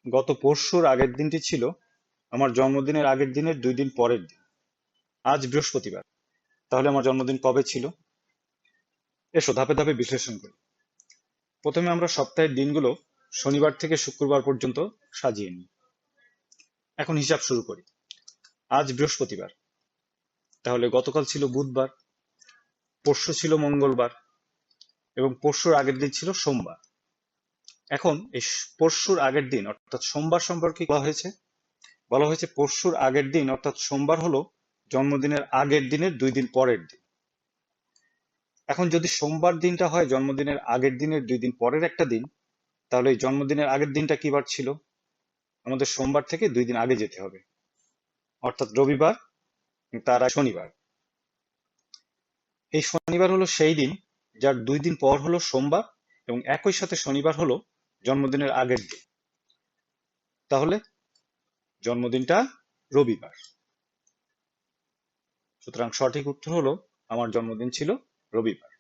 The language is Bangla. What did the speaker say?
গত পরশুর আগের দিনটি ছিল আমার জন্মদিনের আগের দিনের 2 দিন পরের দিন। আজ বৃহস্পতিবার। তাহলে আমার জন্মদিন কবে ছিল? এসো ধাপে ধাপে বিশ্লেষণ করি। প্রথমে আমরা সপ্তাহের দিনগুলো শনিবার থেকে শুক্রবার পর্যন্ত সাজিয়ে নিই। এখন হিসাব শুরু করি। আজ বৃহস্পতিবার, তাহলে গতকাল ছিল বুধবার, পরশু ছিল মঙ্গলবার এবং পরশুর আগের দিন ছিল সোমবার। এখন এই পরশুর আগের দিন অর্থাৎ সোমবার সম্পর্কে বলা হয়েছে পরশুর আগের দিন অর্থাৎ সোমবার হলো জন্মদিনের আগের দিনের 2 দিন পরের দিন। এখন যদি সোমবার দিনটা হয় জন্মদিনের আগের দিনের 2 দিন পরের একটা দিন, তাহলে এই জন্মদিনের আগের দিনটা কি বার ছিল? আমাদের সোমবার থেকে 2 দিন আগে যেতে হবে, অর্থাৎ রবিবার, তার আগে শনিবার। এই শনিবার হলো সেই দিন যার 2 দিন পর হলো সোমবার এবং একই সাথে শনিবার হলো জন্মদিনের আগের দিন। তাহলে জন্মদিনটা রবিবার। সুতরাং সঠিক উত্তর হলো আমার জন্মদিন ছিল রবিবার।